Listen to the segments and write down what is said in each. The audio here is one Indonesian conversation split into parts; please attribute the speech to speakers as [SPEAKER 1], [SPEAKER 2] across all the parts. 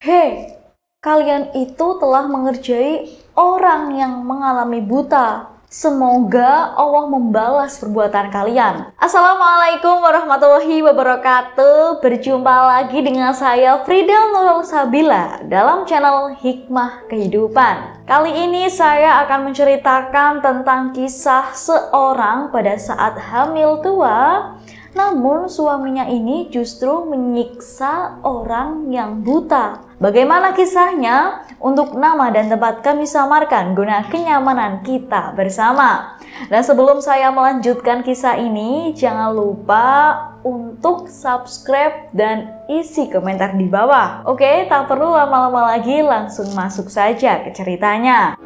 [SPEAKER 1] Hei, kalian itu telah mengerjai orang yang mengalami buta. Semoga Allah membalas perbuatan kalian. Assalamualaikum warahmatullahi wabarakatuh. Berjumpa lagi dengan saya Frida Nurul Sabila dalam channel Hikmah Kehidupan. Kali ini saya akan menceritakan tentang kisah seorang pada saat hamil tua, namun suaminya ini justru menyiksa orang yang buta. Bagaimana kisahnya? Untuk nama dan tempat kami samarkan guna kenyamanan kita bersama. Dan sebelum saya melanjutkan kisah ini, jangan lupa untuk subscribe dan isi komentar di bawah. Oke, tak perlu lama-lama lagi, langsung masuk saja ke ceritanya.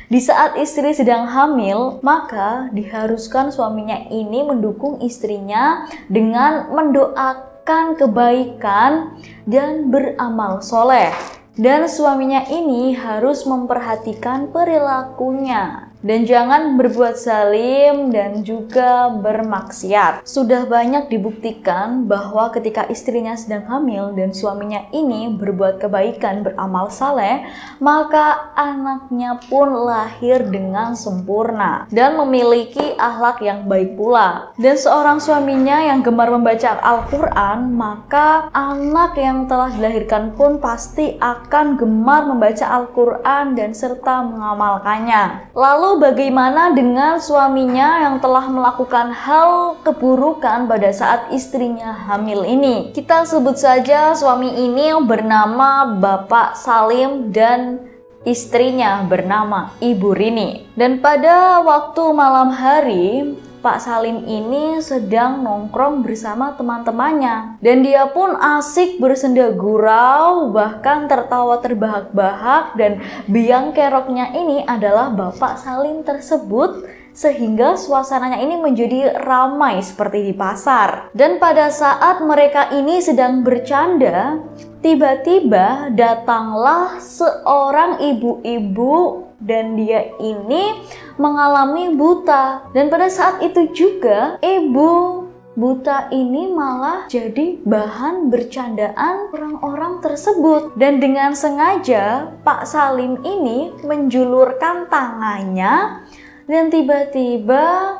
[SPEAKER 1] Di saat istri sedang hamil, maka diharuskan suaminya ini mendukung istrinya dengan mendoakan kebaikan dan beramal soleh. Dan suaminya ini harus memperhatikan perilakunya dan jangan berbuat zalim dan juga bermaksiat. Sudah banyak dibuktikan bahwa ketika istrinya sedang hamil dan suaminya ini berbuat kebaikan, beramal saleh, maka anaknya pun lahir dengan sempurna dan memiliki akhlak yang baik pula. Dan seorang suaminya yang gemar membaca Al-Quran, maka anak yang telah dilahirkan pun pasti akan gemar membaca Al-Quran dan serta mengamalkannya. Lalu bagaimana dengan suaminya yang telah melakukan hal keburukan pada saat istrinya hamil ini? Kita sebut saja suami ini bernama Bapak Salim dan istrinya bernama Ibu Rini. Dan pada waktu malam hari, Pak Salim ini sedang nongkrong bersama teman-temannya. Dan dia pun asik bersenda gurau, bahkan tertawa terbahak-bahak. Dan biang keroknya ini adalah Bapak Salim tersebut, sehingga suasananya ini menjadi ramai seperti di pasar. Dan pada saat mereka ini sedang bercanda, tiba-tiba datanglah seorang ibu-ibu dan dia ini mengalami buta. Dan pada saat itu juga ibu buta ini malah jadi bahan bercandaan orang-orang tersebut. Dan dengan sengaja Pak Salim ini menjulurkan tangannya dan tiba-tiba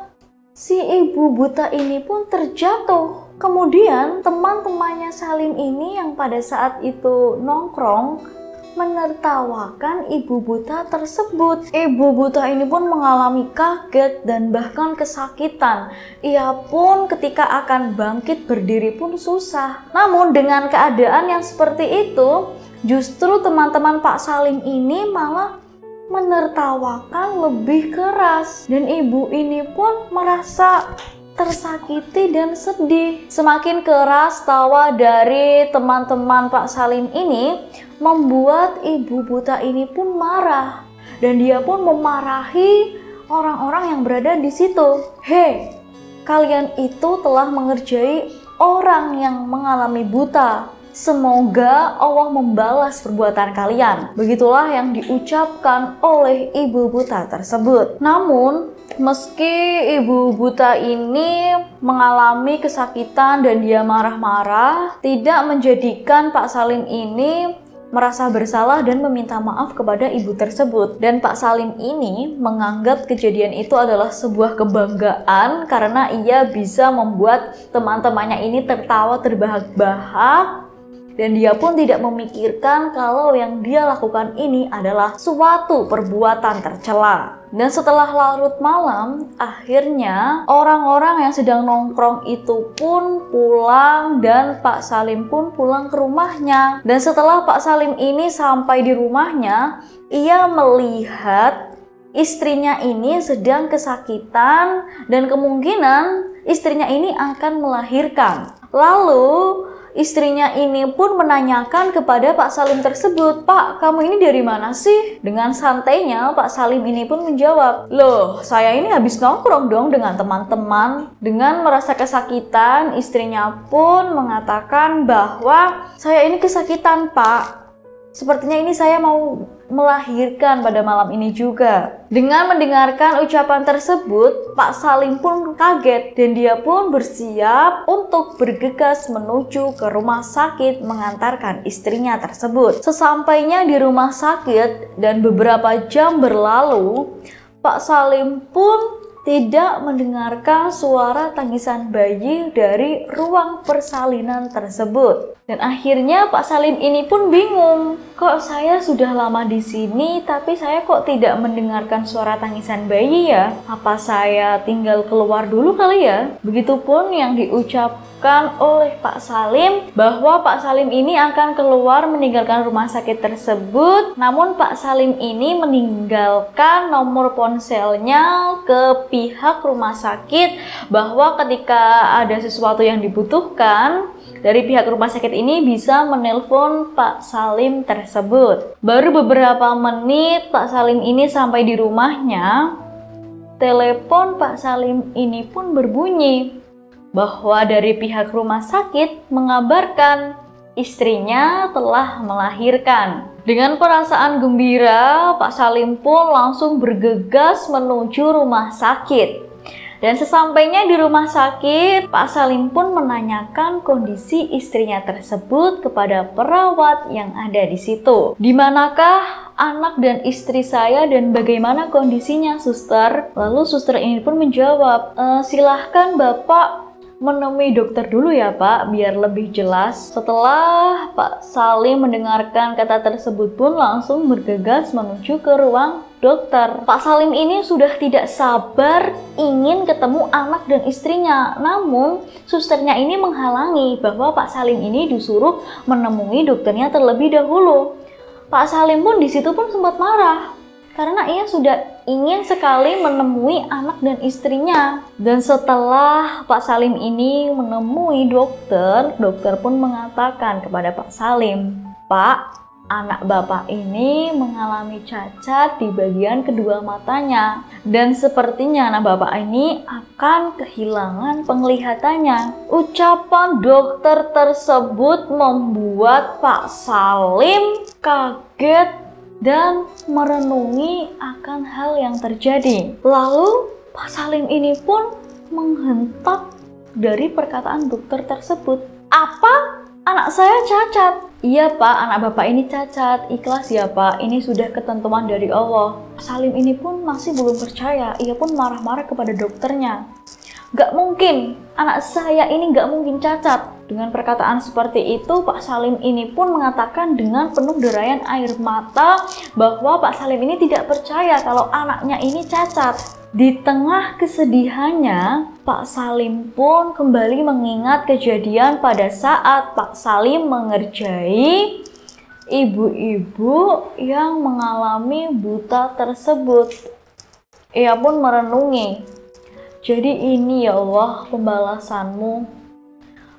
[SPEAKER 1] si ibu buta ini pun terjatuh. Kemudian teman-temannya Salim ini yang pada saat itu nongkrong menertawakan ibu buta tersebut. Ibu buta ini pun mengalami kaget dan bahkan kesakitan. Ia pun ketika akan bangkit berdiri pun susah. Namun dengan keadaan yang seperti itu, justru teman-teman Pak Salim ini malah menertawakan lebih keras. Dan ibu ini pun merasa tersakiti dan sedih. Semakin keras tawa dari teman-teman Pak Salim ini membuat ibu buta ini pun marah. Dan dia pun memarahi orang-orang yang berada di situ. Hei, kalian itu telah mengerjai orang yang mengalami buta. Semoga Allah membalas perbuatan kalian. Begitulah yang diucapkan oleh ibu buta tersebut. Namun, meski ibu buta ini mengalami kesakitan dan dia marah-marah, tidak menjadikan Pak Salim ini merasa bersalah dan meminta maaf kepada ibu tersebut. Dan Pak Salim ini menganggap kejadian itu adalah sebuah kebanggaan karena ia bisa membuat teman-temannya ini tertawa terbahak-bahak. Dan dia pun tidak memikirkan kalau yang dia lakukan ini adalah suatu perbuatan tercela. Dan setelah larut malam, akhirnya orang-orang yang sedang nongkrong itu pun pulang dan Pak Salim pun pulang ke rumahnya. Dan setelah Pak Salim ini sampai di rumahnya, ia melihat istrinya ini sedang kesakitan dan kemungkinan istrinya ini akan melahirkan. Lalu istrinya ini pun menanyakan kepada Pak Salim tersebut, "Pak, kamu ini dari mana sih?" Dengan santainya Pak Salim ini pun menjawab, "Loh, saya ini habis nongkrong dong dengan teman-teman." Dengan merasa kesakitan, istrinya pun mengatakan bahwa, "Saya ini kesakitan, Pak. Sepertinya ini saya mau melahirkan pada malam ini juga." Dengan mendengarkan ucapan tersebut, Pak Salim pun kaget dan dia pun bersiap untuk bergegas menuju ke rumah sakit mengantarkan istrinya tersebut. Sesampainya di rumah sakit dan beberapa jam berlalu, Pak Salim pun tidak mendengarkan suara tangisan bayi dari ruang persalinan tersebut. Dan akhirnya Pak Salim ini pun bingung, kok saya sudah lama di sini tapi saya kok tidak mendengarkan suara tangisan bayi ya? Apa saya tinggal keluar dulu kali ya? Begitupun yang diucapkan oleh Pak Salim bahwa Pak Salim ini akan keluar meninggalkan rumah sakit tersebut. Namun Pak Salim ini meninggalkan nomor ponselnya ke pihak rumah sakit bahwa ketika ada sesuatu yang dibutuhkan dari pihak rumah sakit ini bisa menelpon Pak Salim tersebut. Baru beberapa menit Pak Salim ini sampai di rumahnya, telepon Pak Salim ini pun berbunyi bahwa dari pihak rumah sakit mengabarkan istrinya telah melahirkan. Dengan perasaan gembira, Pak Salim pun langsung bergegas menuju rumah sakit. Dan sesampainya di rumah sakit, Pak Salim pun menanyakan kondisi istrinya tersebut kepada perawat yang ada di situ. "Di manakah anak dan istri saya dan bagaimana kondisinya, suster?" Lalu suster ini pun menjawab, "Silahkan Bapak menemui dokter dulu ya Pak, biar lebih jelas." Setelah Pak Salim mendengarkan kata tersebut pun langsung bergegas menuju ke ruang dokter. Pak Salim ini sudah tidak sabar ingin ketemu anak dan istrinya. Namun susternya ini menghalangi bahwa Pak Salim ini disuruh menemui dokternya terlebih dahulu. Pak Salim pun di situ pun sempat marah karena ia sudah ingin sekali menemui anak dan istrinya. Dan setelah Pak Salim ini menemui dokter, dokter pun mengatakan kepada Pak Salim, "Pak, anak Bapak ini mengalami cacat di bagian kedua matanya dan sepertinya anak Bapak ini akan kehilangan penglihatannya." Ucapan dokter tersebut membuat Pak Salim kaget dan merenungi akan hal yang terjadi. Lalu Pak Salim ini pun menghentak dari perkataan dokter tersebut. "Apa? Anak saya cacat?" "Iya Pak, anak Bapak ini cacat. Ikhlas ya Pak, ini sudah ketentuan dari Allah." Salim ini pun masih belum percaya. Ia pun marah-marah kepada dokternya. "Gak mungkin, anak saya ini gak mungkin cacat." Dengan perkataan seperti itu, Pak Salim ini pun mengatakan dengan penuh derayan air mata bahwa Pak Salim ini tidak percaya kalau anaknya ini cacat. Di tengah kesedihannya, Pak Salim pun kembali mengingat kejadian pada saat Pak Salim mengerjai ibu-ibu yang mengalami buta tersebut. Ia pun merenungi, "Jadi ini ya Allah pembalasanmu."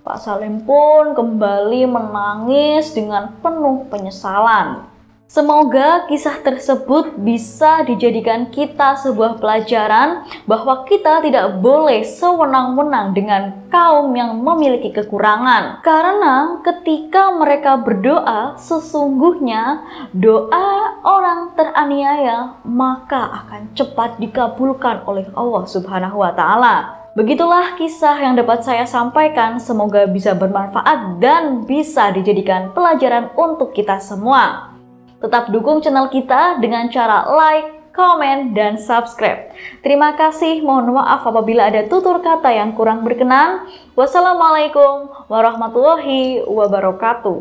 [SPEAKER 1] Pak Salim pun kembali menangis dengan penuh penyesalan. Semoga kisah tersebut bisa dijadikan kita sebuah pelajaran bahwa kita tidak boleh sewenang-wenang dengan kaum yang memiliki kekurangan. Karena ketika mereka berdoa, sesungguhnya doa orang teraniaya maka akan cepat dikabulkan oleh Allah Subhanahu wa Ta'ala. Begitulah kisah yang dapat saya sampaikan, semoga bisa bermanfaat dan bisa dijadikan pelajaran untuk kita semua. Tetap dukung channel kita dengan cara like, komen, dan subscribe. Terima kasih, mohon maaf apabila ada tutur kata yang kurang berkenan. Wassalamualaikum warahmatullahi wabarakatuh.